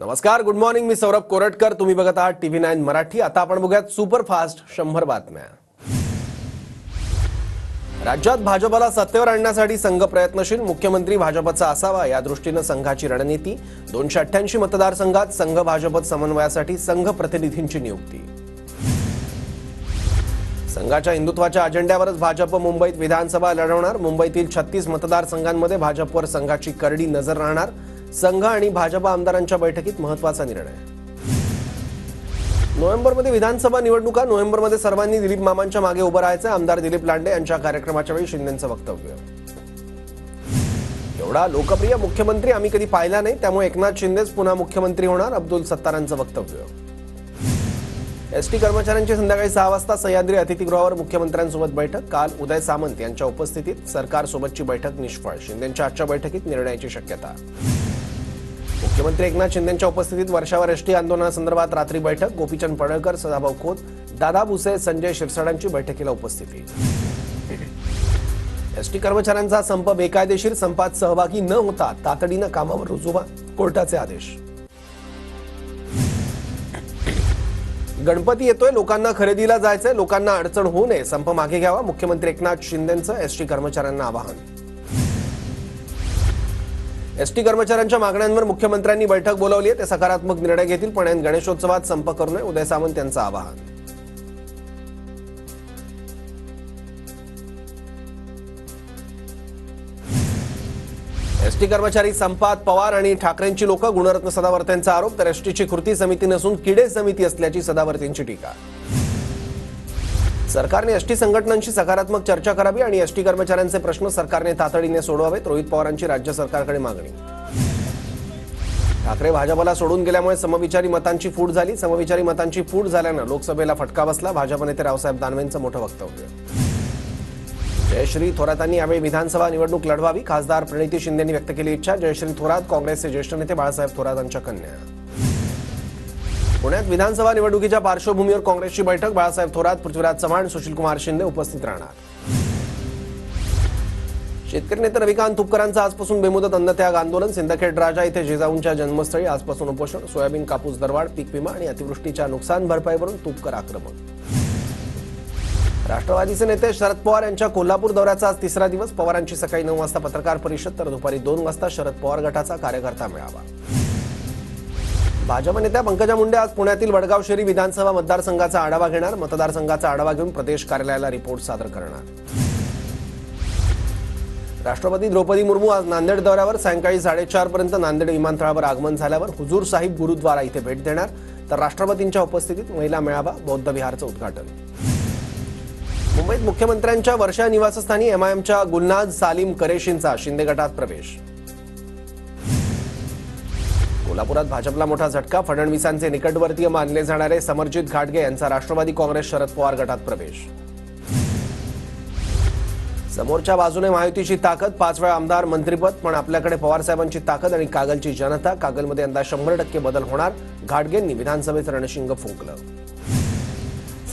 नमस्कार, good morning. मी सौरभ कोरटकर. तुम्ही बघत आहात TV9 मराठी. आता आपण बघूयात सुपरफास्ट 100 बातम्या. राज्यात भाजपला सत्तेवर आणण्यासाठी संघ प्रयत्नशील. मुख्यमंत्री भाजपचा असावा या दृष्टीने संघाची रणनीती. 288 मतदारसंघात संघ भाजप समन्वयासाठी संघ प्रतिनिधींची नियुक्ती. संघाच्या हिंदुत्वाच्या अजेंड्यावरच भाजप मुंबईत विधानसभा लढवणार. मुंबईतील 36 मतदारसंघांमध्ये भाजपवर संघाची करडी नजर राहणार. संघ आणि भाजप आमदारांच्या बैठकीत महत्त्वाचा निर्णय. नोव्हेंबरमध्ये विधानसभा निवडणुका. नोव्हेंबरमध्ये सर्वांनी दिलीप मामांच्या मागे उभं राहायचं. आमदार दिलीप लांडे यांच्या कार्यक्रमाच्या वेळी शिंदेंचं वक्तव्य. एवढा लोकप्रिय मुख्यमंत्री आम्ही कधी पाहिला नाही, त्यामुळे एकनाथ शिंदेच पुन्हा मुख्यमंत्री होणार. अब्दुल सत्तारांचं वक्तव्य. एसटी कर्मचाऱ्यांची संध्याकाळी 6 वाजता सह्याद्री अतिथीगृहावर मुख्यमंत्र्यांसोबत बैठक. काल उदय सामंत यांच्या उपस्थितीत सरकारसोबतची बैठक निष्फळ. शिंदेंच्या आजच्या बैठकीत निर्णयाची शक्यता. मुख्यमंत्री एकनाथ शिंदेंच्या उपस्थितीत वर्षावर एसटी आंदोलनासंदर्भात रात्री बैठक. गोपीचंद पडळकर, सदाभाऊ खोत, दादा भुसे, संजय शिरसाटांची बैठकीला उपस्थिती. एसटी कर्मचाऱ्यांचा संप बेकायदेशीर. संपात सहभागी न होता तातडीनं कामावर रुजू व्हा, कोर्टाचे आदेश. गणपती येतोय, लोकांना खरेदीला जायचंय. लोकांना अडचण होऊ नये, संप मागे घ्यावा. मुख्यमंत्री एकनाथ शिंदेंचं एसटी कर्मचाऱ्यांना आवाहन. एसटी कर्मचाऱ्यांच्या मागण्यांवर मुख्यमंत्र्यांनी बैठक बोलावली आहे. ते सकारात्मक निर्णय घेतील, पण गणेशोत्सवात संप करू नये. उदय सामंत यांचं आवाहन. एसटी कर्मचारी संपात. पवार आणि ठाकरेंची लोक. गुणरत्न सदावर्तेंचा आरोप. तर एसटीची कृती समिती नसून किडे समिती असल्याची सदावर्तेंची टीका. सरकारने एसटी संघटनांशी सकारात्मक चर्चा करावी आणि एसटी कर्मचाऱ्यांचे प्रश्न सरकारने तातडीने सोडवावेत. रोहित पवारांची राज्य सरकारकडे मागणी. ठाकरे भाजपला सोडून गेल्यामुळे समविचारी मतांची फूट झाली. समविचारी मतांची फूट झाल्यानं लोकसभेला फटका बसला. भाजप नेते रावसाहेब दानवेंचं मोठं वक्तव्य. जयश्री थोरातांनी यावेळी विधानसभा निवडणूक लढवावी. खासदार प्रणिती शिंदेंनी व्यक्त केली इच्छा. जयश्री थोरात काँग्रेसचे ज्येष्ठ नेते बाळासाहेब थोरातांच्या कन्या. पुण्यात विधानसभा निवडणुकीच्या पार्श्वभूमीवर काँग्रेसची बैठक. बाळासाहेब थोरात, पृथ्वीराज चव्हाण, सुशीलकुमार शिंदे उपस्थित राहणार. शेतकरी नेते रविकांत तुपकरांचं आजपासून बेमुदत अन्नत्याग आंदोलन. सिंदखेड राजा इथे जिजाऊंच्या जन्मस्थळी आजपासून उपोषण. सोयाबीन, कापूस दरवाढ, पीक विमा आणि अतिवृष्टीच्या नुकसान भरपाईवरून तुपकर आक्रमक. राष्ट्रवादीचे नेते शरद पवार यांच्या कोल्हापूर दौऱ्याचा आज 3रा दिवस. पवारांची सकाळी 9 वाजता पत्रकार परिषद, तर दुपारी 2 वाजता शरद पवार गटाचा कार्यकर्ता मेळावा. भाजप नेत्या पंकजा मुंडे आज पुण्यातील वडगाव शेरी विधानसभा मतदारसंघाचा आढावा घेणार. मतदारसंघाचा आढावा घेऊन प्रदेश कार्यालयाला रिपोर्ट सादर करणार. राष्ट्रपती द्रौपदी मुर्मू आज नांदेड दौऱ्यावर. सायंकाळी 4:30 पर्यंत नांदेड विमानतळावर आगमन झाल्यावर हुजूर साहिब गुरुद्वारा इथे भेट देणार. तर राष्ट्रपतींच्या उपस्थितीत महिला मेळावा, बौद्ध विहारचं उद्घाटन. मुंबईत मुख्यमंत्र्यांच्या वर्षा निवासस्थानी MIMच्या गुलनाज सालीम करेशींचा शिंदे गटात प्रवेश. कोल्हापुरात भाजपला मोठा झटका. फडणवीसांचे निकटवर्तीय मानले जाणारे समरजित घाटगे यांचा राष्ट्रवादी काँग्रेस शरद पवार गटात प्रवेश. समोरच्या बाजूने महायुतीची ताकद. 5 वेळा आमदार, मंत्रिपद, पण आपल्याकडे पवारसाहेबांची ताकद आणि कागलची जनता. कागलमध्ये यंदा 100% बदल होणार. घाटगेंनी विधानसभेचं रणशिंग फुंकलं.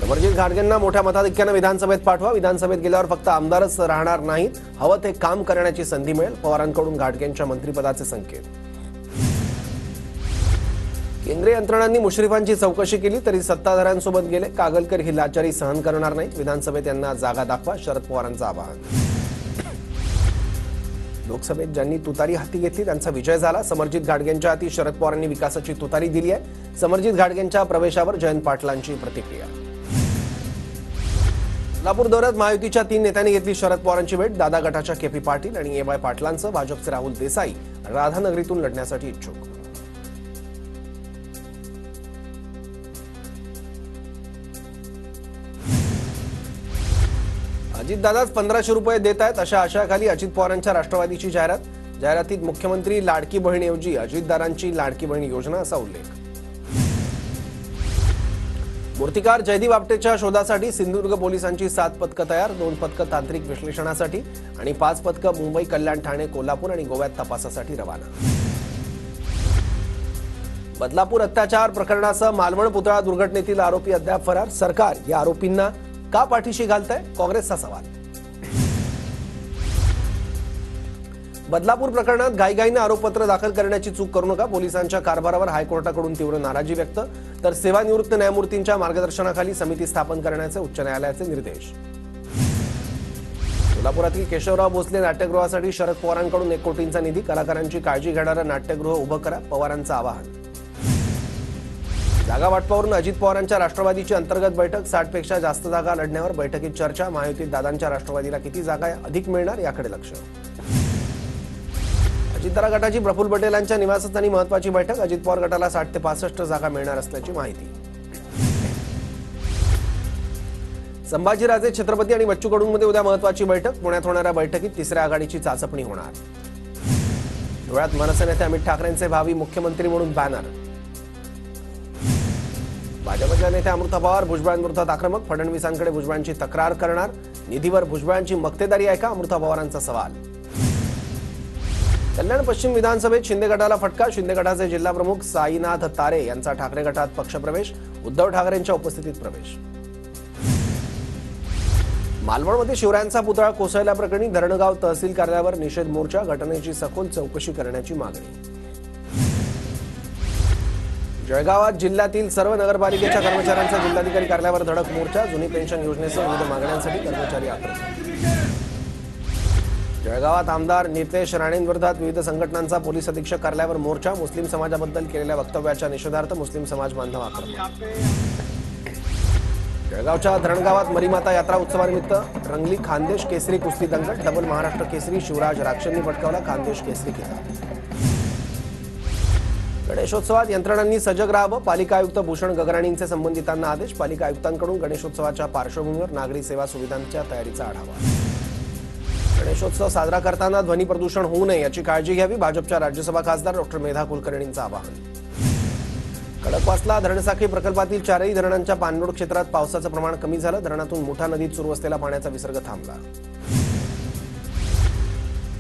समरजित घाटगेंना मोठ्या मताधिक्यानं विधानसभेत पाठवा. विधानसभेत गेल्यावर फक्त आमदारच राहणार नाहीत, हवं ते काम करण्याची संधी मिळेल. पवारांकडून घाटगेंच्या मंत्रिपदाचे संकेत. केंद्रीय यंत्रणांनी मुश्रीफांची चौकशी केली तरी सत्ताधाऱ्यांसोबत गेले. कागलकर ही लाचारी सहन करणार नाहीत. विधानसभेत यांना जागा दाखवा, शरद पवारांचं आवाहन. लोकसभेत ज्यांनी तुतारी हाती घेतली त्यांचा विजय झाला. समरजित घाटगेंच्या हाती शरद पवारांनी विकासाची तुतारी दिली आहे. समरजित घाटगेंच्या प्रवेशावर जयंत पाटलांची प्रतिक्रिया. कोल्हापूर दौऱ्यात महायुतीच्या 3 नेत्यांनी घेतली शरद पवारांची भेट. दादा गटाच्या KP पाटील आणि AY पाटलांचं. भाजपचे राहुल देसाई राधानगरीतून लढण्यासाठी इच्छुक. अजितदादाच 1500 रुपये देत आहेत अशा आशयाखाली अजित पवारांच्या राष्ट्रवादीची जाहिरात. जाहिरातीत मुख्यमंत्री लाडकी बहिणीऐवजी अजितदादांची लाडकी बहीण योजना असा उल्लेख. मूर्तिकार जयदीप आपटेच्या शोधासाठी सिंधुदुर्ग पोलिसांची 7 पथकं तयार. 2 पथकं तांत्रिक विश्लेषणासाठी आणि 5 पथकं मुंबई, कल्याण, ठाणे, कोल्हापूर आणि गोव्यात तपासासाठी रवाना. बदलापूर अत्याचार प्रकरणासह मालवण पुतळा दुर्घटनेतील आरोपी अद्याप फरार. सरकार या आरोपींना का पाठीशी घालतंय, काँग्रेसचा सवाल. बदलापूर प्रकरणात घाईघाईने आरोपपत्र दाखल करण्याची चूक करू नका. पोलिसांच्या कारभारावर हायकोर्टाकडून तीव्र नाराजी व्यक्त. तर सेवानिवृत्त न्यायमूर्तींच्या मार्गदर्शनाखाली समिती स्थापन करण्याचे उच्च न्यायालयाचे निर्देश. सोलापुरातील केशवराव भोसले नाट्यगृहासाठी शरद पवारांकडून 1 कोटींचा निधी. कलाकारांची काळजी घेणारं नाट्यगृह उभं करा, पवारांचं आवाहन. जागा वाटपावरून अजित पवारांच्या राष्ट्रवादीची अंतर्गत बैठक. 60 पेक्षा जास्त जागा लढण्यावर बैठकीत चर्चा. महायुतीत दादांच्या राष्ट्रवादीला किती जागा अधिक मिळणार याकडे लक्ष. अजितदार गटाची प्रफुल्ल पटेलांच्या निवासस्थानी महत्वाची बैठक. अजित पवार गटाला 60 ते 65 जागा मिळणार असल्याची माहिती. संभाजीराजे छत्रपती आणि बच्चू कडूंमध्ये उद्या महत्वाची बैठक. पुण्यात होणाऱ्या बैठकीत तिसऱ्या आघाडीची चाचपणी होणार. धुळ्यात मनसे नेते अमित ठाकरेंचे भावी मुख्यमंत्री म्हणून बॅनर. भाजपच्या नेत्या अमृता पवार भुजबळांविरोधात आक्रमक. फडणवीसांकडे भुजबळांची तक्रार करणार. निधीवर भुजबळांची मक्तेदारी आहे का, अमृता पवारांचा सवाल. कल्याण पश्चिम विधानसभेत शिंदे गटाला फटका. शिंदे गटाचे जिल्हाप्रमुख साईनाथ तारे यांचा ठाकरे गटात पक्षप्रवेश. उद्धव ठाकरेंच्या उपस्थितीत प्रवेश. मालवणमध्ये शिवरायांचा पुतळा कोसळल्याप्रकरणी धरणगाव तहसील कार्यालयावर निषेध मोर्चा. घटनेची सखोल चौकशी करण्याची मागणी. जळगावात जिल्ह्यातील सर्व नगरपालिकेच्या कर्मचाऱ्यांचा जिल्हाधिकारी कार्यालयावर धडक मोर्चा. जुनी पेन्शन योजनेसह विविध मागण्यांसाठी कर्मचारी आक्रमक. जळगावात आमदार नितेश राणेंविरोधात विविध संघटनांचा पोलीस अधीक्षक कार्यालयावर मोर्चा. मुस्लिम समाजाबद्दल केलेल्या वक्तव्याच्या निषेधार्थ मुस्लिम समाज बांधव आक्रमक. जळगावच्या धरणगावात मरीमाता यात्रा उत्सवानिमित्त रंगली खानदेश केसरी कुस्ती दंगल. डबल महाराष्ट्र केसरी शिवराज राक्षेंनी पटकावला खानदेश केसरी किताब. गणेशोत्सवात यंत्रणांनी सजग राहावं. पालिका आयुक्त भूषण गगराणींचे संबंधितांना आदेश. पालिका आयुक्तांकडून गणेशोत्सवाच्या पार्श्वभूमीवर नागरी सेवा सुविधांच्या तयारीचा आढावा. गणेशोत्सव साजरा करताना ध्वनी प्रदूषण होऊ नये याची काळजी घ्यावी. भाजपच्या राज्यसभा खासदार डॉ. मेधा कुलकर्णींचं आवाहन. खडकवासला धरणसाखळी प्रकल्पातील 4ही धरणांच्या पाणलोट क्षेत्रात पावसाचं प्रमाण कमी झालं. धरणातून मुठा नदीत सुरू असलेला पाण्याचा विसर्ग थांबला.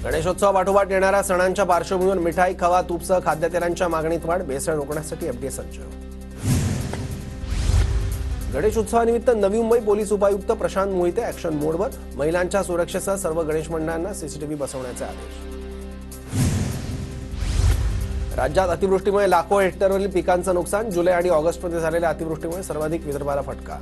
गणेशोत्सवापाठोपाठ येणाऱ्या सणांच्या पार्श्वभूमीवर मिठाई, खवा, तूपसह खाद्यतेलांच्या मागणीत वाढ. भेसळ रोखण्यासाठी एफडीए सज्ज. गणेशोत्सवानिमित्त नवी मुंबई पोलीस उपायुक्त प्रशांत मोहिते ऍक्शन मोडवर. महिलांच्या सुरक्षेसह सर्व गणेश मंडळांना सीसीटीव्ही बसवण्याचे आदेश. राज्यात अतिवृष्टीमुळे लाखो हेक्टरवरील पिकांचं नुकसान. जुलै आणि ऑगस्टमध्ये झालेल्या अतिवृष्टीमुळे सर्वाधिक विदर्भाला फटका.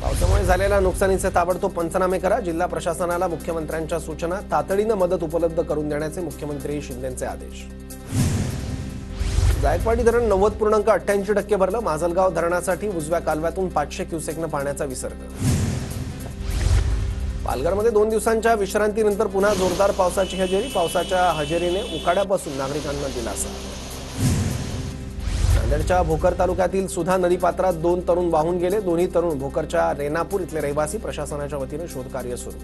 पावसामुळे झालेल्या नुकसानीचे ताबडतोब पंचनामे करा. जिल्हा प्रशासनाला मुख्यमंत्र्यांच्या सूचना. तातडीनं मदत उपलब्ध करून देण्याचे मुख्यमंत्री शिंदेंचे आदेश. जायकवाडी धरण 90.88% भरलं. माजलगाव धरणासाठी उजव्या कालव्यातून 500 क्युसेकनं पाण्याचा विसर्ग. पालघरमध्ये 2 दिवसांच्या विश्रांतीनंतर पुन्हा जोरदार पावसाची हजेरी. पावसाच्या हजेरीने उकाड्यापासून नागरिकांना दिलासा. नांदेडच्या भोकर तालुक्यातील सुधा नदीपात्रात 2 तरुण वाहून गेले. दोन्ही तरुण भोकरच्या रेणापूर इथले रहिवासी. प्रशासनाच्या वतीने शोधकार्य सुरू.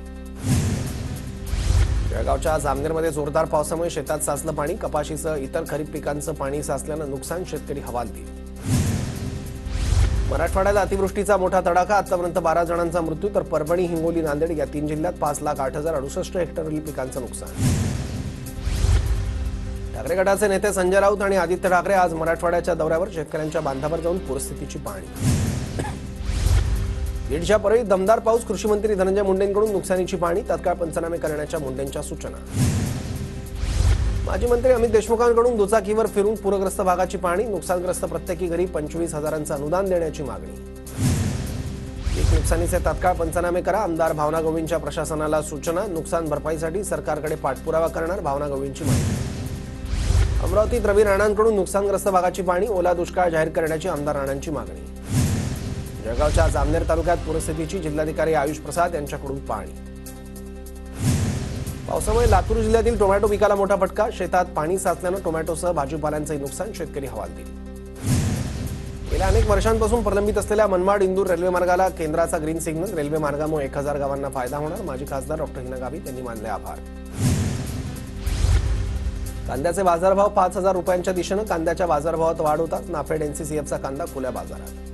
जळगावच्या जामनेरमध्ये जोरदार पावसामुळे शेतात साचलं पाणी. कपाशीसह इतर खरीप पिकांचं पाणी साचल्यानं नुकसान. शेतकरी हवालदिल. मराठवाड्यात अतिवृष्टीचा मोठा तडाखा. आतापर्यंत 12 जणांचा मृत्यू. तर परभणी, हिंगोली, नांदेड या 3 जिल्ह्यात 5,08,068 हेक्टरवरील पिकांचं नुकसान. ठाकरे गटाचे नेते संजय राऊत आणि आदित्य ठाकरे आज मराठवाड्याच्या दौऱ्यावर. शेतकऱ्यांच्या बांधावर जाऊन पूरस्थितीची पाहणी. बीडच्या परळीत दमदार पाऊस. कृषी मंत्री धनंजय मुंडेंकडून नुकसानीची पाहणी. तात्काळ पंचनामे करण्याच्या मुंडेंच्या सूचना. माजी मंत्री अमित देशमुखांकडून दुचाकीवर फिरून पूरग्रस्त भागाची पाहणी. नुकसानग्रस्त प्रत्येकी घरी 25,000चं अनुदान देण्याची मागणी. पीक नुकसानीचे तात्काळ पंचनामे करा. आमदार भावना गवळींच्या प्रशासनाला सूचना. नुकसान भरपाईसाठी सरकारकडे पाठपुरावा करणार. भावना गवळींची माहिती. अमरावतीत रवी राणांकडून नुकसानग्रस्त भागाची पाहणी. ओला दुष्काळ जाहीर करण्याची आमदार राणांची मागणी. जळगावच्या जामनेर तालुक्यात पूरस्थितीची जिल्हाधिकारी आयुष प्रसाद यांच्याकडून पाहणी. पावसामुळे लातूर जिल्ह्यातील टोमॅटो पिकाला मोठा फटका. शेतात पाणी साचल्यानं टोमॅटोसह भाजीपाल्यांचंही नुकसान. शेतकरी हवालदिल. गेल्या अनेक वर्षांपासून प्रलंबित असलेल्या मनमाड इंदूर रेल्वे मार्गाला केंद्राचा ग्रीन सिग्नल. रेल्वे मार्गामुळे 1000 गावांना फायदा होणार. माजी खासदार डॉ. हिना गावित यांनी मानले आभार. कांद्याचे बाजारभाव 5,000 रुपयांच्या दिशेनं. कांद्याच्या बाजारभावात वाढ होतात. नाफेड एनसीसीएफचा कांदा खुल्या बाजारात.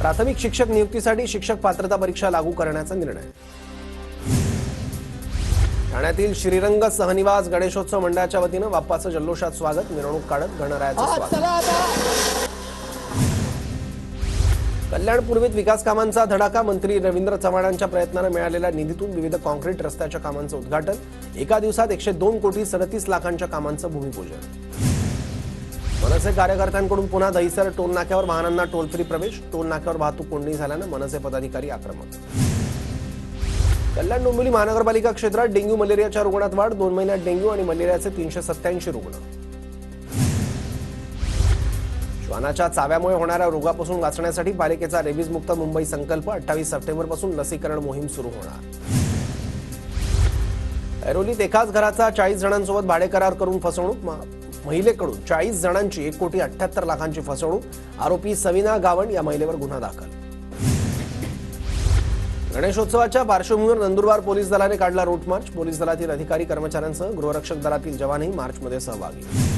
प्राथमिक शिक्षक नियुक्तीसाठी शिक्षक पात्रता परीक्षा लागू करण्याचा निर्णय. ठाण्यातील श्रीरंग सहनिवास गणेशोत्सव मंडळाच्या वतीनं बाप्पाचं जल्लोषात स्वागत. मिरवणूक काढत गणरायाचं स्वागत. कल्याण पूर्वेत विकास कामांचा धडाका. मंत्री रवींद्र चव्हाणांच्या प्रयत्नाने मिळालेल्या निधीतून विविध कॉन्क्रीट रस्त्याच्या कामांचं उद्घाटन. एका दिवसात 102 कोटी 37 लाखांच्या कामांचं भूमिपूजन. मनसे कार्यकर्त्यांकडून पुन्हा दहिसर टोल नाक्यावर वाहनांना टोल फ्री प्रवेश. टोल नाक्यावर वाहतूक कोंडी झाल्यानं मनसे पदाधिकारी आक्रमक. कल्याण डोंबिवली महानगरपालिका क्षेत्रात डेंग्यू मलेरियाच्या रुग्णात वाढ. 2 महिन्यात डेंग्यू आणि मलेरियाचे 387 रुग्ण. श्वानाच्या चाव्यामुळे होणाऱ्या रोगापासून वाचण्यासाठी पालिकेचा रेबीज मुक्त मुंबई संकल्प. 28 सप्टेंबरपासून लसीकरण मोहीम सुरू होणार. ऐरोलीत एकाच घराचा 40 जणांसोबत भाडे करार करून फसवणूक. महिलेकडून 40 जणांची 1,78 लाखांची फसवणूक. आरोपी सविना गावण या महिलेवर गुन्हा दाखल. गणेशोत्सवाच्या पार्श्वभूमीवर नंदुरबार पोलीस दलाने काढला रूट मार्च. पोलीस दलातील अधिकारी कर्मचाऱ्यांसह गृहरक्षक दलातील जवानही मार्चमध्ये सहभागी.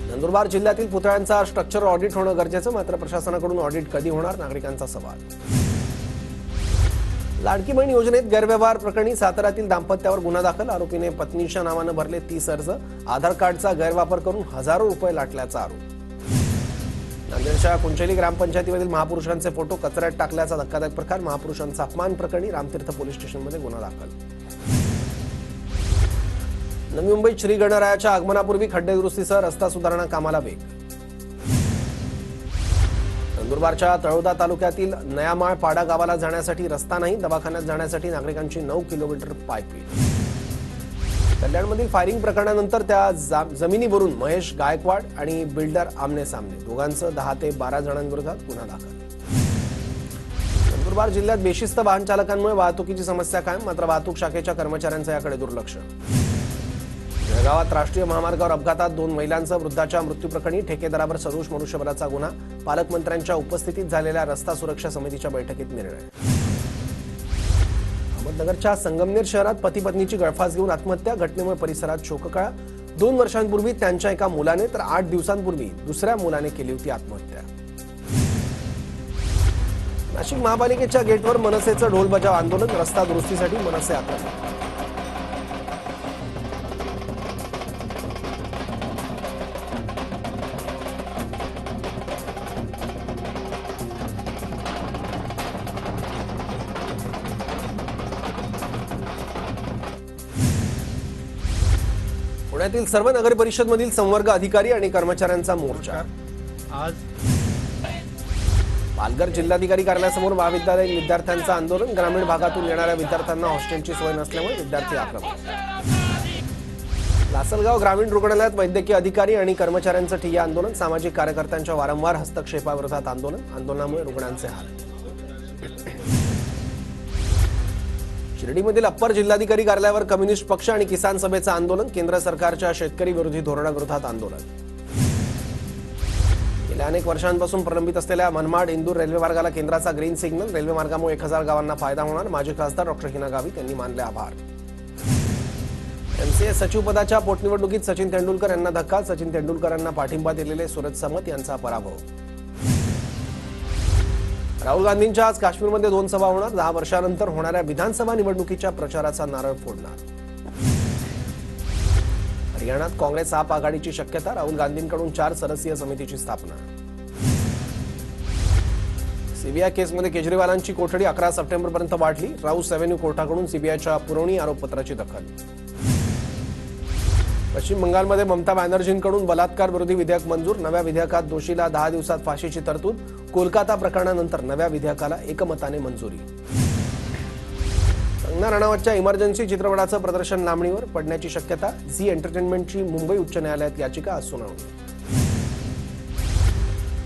नंदुरबार जिल्ह्यातील पुतळ्यांचा स्ट्रक्चर ऑडिट होणं गरजेचं. मात्र प्रशासनाकडून ऑडिट कधी होणार, नागरिकांचा सवाल. लाडकी बहीण योजनेत गैरव्यवहार प्रकरणी साताऱ्यातील दाम्पत्यावर गुन्हा दाखल. आरोपीने पत्नीच्या नावानं भरले 30 अर्ज. आधार कार्डचा गैरवापर करून हजारो रुपये लाटल्याचा आरोप. नांदेडच्या कुंचेली ग्रामपंचायतीमधील महापुरुषांचे फोटो कचऱ्यात टाकल्याचा धक्कादायक प्रकार. महापुरुषांचा अपमान प्रकरणी रामतीर्थ पोलीस स्टेशनमध्ये गुन्हा दाखल. नवी मुंबईत श्री गणरायाच्या आगमनापूर्वी खड्डे दुरुस्तीसह रस्ता सुधारणा कामाला वेग. नंदुरबारच्या तळोदा तालुक्यातील नयामाळ पाडा गावाला जाण्यासाठी रस्ता नाही. दवाखान्यात जाण्यासाठी नागरिकांची 9 किलोमीटर पायपीट. कल्याणमधील फायरिंग प्रकरणानंतर त्या जमिनीवरून महेश गायकवाड आणि बिल्डर आमने सामने. दोघांसह 10 ते 12 जणांविरोधात गुन्हा दाखल. नंदुरबार जिल्ह्यात बेशिस्त वाहन चालकांमुळे वाहतुकीची समस्या कायम. मात्र वाहतूक शाखेच्या कर्मचाऱ्यांचं याकडे दुर्लक्ष. जळगावात राष्ट्रीय महामार्गावर अपघातात 2 महिलांसह वृद्धाच्या मृत्यूप्रकरणी ठेकेदारावर सदोष मनुष्यबळाचा गुन्हा. पालकमंत्र्यांच्या उपस्थितीत झालेल्या रस्ता सुरक्षा समितीच्या बैठकीत निर्णय. अहमदनगरच्या संगमनेर शहरात पती पत्नीची गळफास घेऊन आत्महत्या. घटनेमुळे परिसरात शोककळा. 2 वर्षांपूर्वी त्यांच्या एका मुलाने तर 8 दिवसांपूर्वी दुसऱ्या मुलाने केली होती आत्महत्या. नाशिक महापालिकेच्या गेटवर मनसेचं ढोल बजाव आंदोलन. रस्ता दुरुस्तीसाठी मनसे आक्रमक. पुण्यातील सर्व नगर परिषदमधील संवर्ग अधिकारी आणि कर्मचाऱ्यांचा मोर्चा. आज पालघर जिल्हाधिकारी कार्यालयासमोर महाविद्यालयीन विद्यार्थ्यांचं आंदोलन. ग्रामीण भागातून येणाऱ्या विद्यार्थ्यांना हॉस्टेलची सोय नसल्यामुळे विद्यार्थी आक्रमक. लासलगाव ग्रामीण रुग्णालयात वैद्यकीय अधिकारी आणि कर्मचाऱ्यांचं ठिय्या आंदोलन. सामाजिक कार्यकर्त्यांच्या वारंवार हस्तक्षेपाविरोधात आंदोलन. आंदोलनामुळे रुग्णांचे हाल. शिर्डीमधील अप्पर जिल्हाधिकारी कार्यालयावर कम्युनिस्ट पक्ष आणि किसान सभेचं आंदोलन. केंद्र सरकारच्या शेतकरी विरोधी धोरणाविरोधात आंदोलन. गेल्या अनेक वर्षांपासून प्रलंबित असलेल्या मनमाड इंदूर रेल्वे मार्गाला केंद्राचा ग्रीन सिग्नल. रेल्वे मार्गामुळे 1000 गावांना फायदा होणार. माजी खासदार डॉ. हिना गावित यांनी मानले आभार. एमसीए सचिव पदाच्या पोटनिवडणुकीत सचिन तेंडुलकर यांना धक्का. सचिन तेंडुलकरांना पाठिंबा दिलेले सूरज समत यांचा पराभव. राहुल गांधींच्या आज काश्मीरमध्ये 2 सभा होणार. 10 वर्षांनंतर होणाऱ्या विधानसभा निवडणुकीच्या प्रचाराचा नारळ फोडणार. हरियाणात काँग्रेस आप आघाडीची शक्यता. राहुल गांधींकडून 4 सदस्यीय समितीची स्थापना. सीबीआय केसमध्ये केजरीवालांची कोठडी 11 सप्टेंबरपर्यंत वाढली. राऊस एव्हेन्यू कोर्टाकडून सीबीआयच्या पुरवणी आरोपपत्राची दखल. पश्चिम बंगालमध्ये ममता बॅनर्जींकडून बलात्कार विरोधी विधेयक मंजूर. नव्या विधेयकात दोषीला 10 दिवसात फाशीची तरतूद. कोलकाता प्रकरणानंतर नव्या विधेयकाला एकमताने मंजुरी. कंगना राणावतच्या इमर्जन्सी चित्रपटाचं प्रदर्शन लांबणीवर पडण्याची शक्यता. झी एंटरटेनमेंटची मुंबई उच्च न्यायालयात याचिका आज सुनावणी.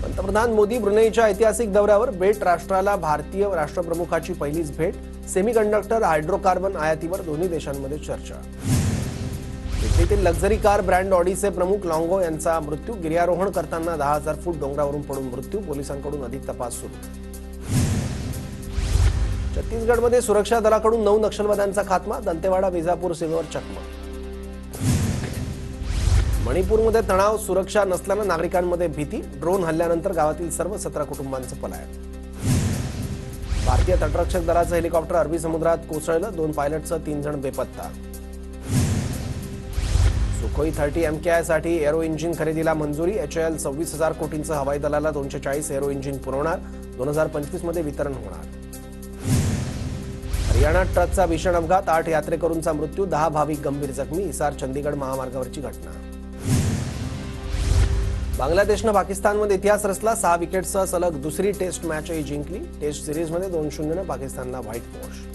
पंतप्रधान मोदी ब्रुनेईच्या ऐतिहासिक दौऱ्यावर. बेट राष्ट्राला भारतीय राष्ट्रप्रमुखाची पहिलीच भेट. सेमीकंडक्टर हायड्रोकार्बन आयातीवर दोन्ही देशांमध्ये चर्चा. इटलीतील लक्झरी कार ब्रँड ऑडीचे प्रमुख लॉंगो यांचा मृत्यू. गिर्यारोहण करताना 10,000 फूट डोंगरावरून पडून मृत्यू. पोलिसांकडून अधिक तपास सुरू. छत्तीसगडमध्ये सुरक्षा दलाकडून 9 नक्षलवाद्यांचा खात्मा. दंतेवाडा विजापूर सीमेवर चकमक. मणिपूरमध्ये तणाव. सुरक्षा नसल्यानं नागरिकांमध्ये भीती. ड्रोन हल्ल्यानंतर गावातील सर्व 17 कुटुंबांचं पलायन. भारतीय तटरक्षक दलाचं हेलिकॉप्टर अरबी समुद्रात कोसळलं. 2 पायलटसह 3 जण बेपत्ता. सुखोई 30 MKI साठी एरो इंजिन खरेदीला मंजुरी. HAL 26,000 कोटींचं हवाई दलाला 240 एरो इंजिन पुरवणार. 2025 मध्ये वितरण होणार. हरियाणात ट्रकचा भीषण अपघात. 8 यात्रेकरूंचा मृत्यू, 10 भाविक गंभीर जखमी. हिसार चंदीगड महामार्गावरची घटना. बांगलादेशनं पाकिस्तानमध्ये इतिहास रचला. 6 विकेटसह सलग दुसरी टेस्ट मॅचही जिंकली. टेस्ट सिरीजमध्ये 2-0 ने पाकिस्तानला व्हाईट वॉश.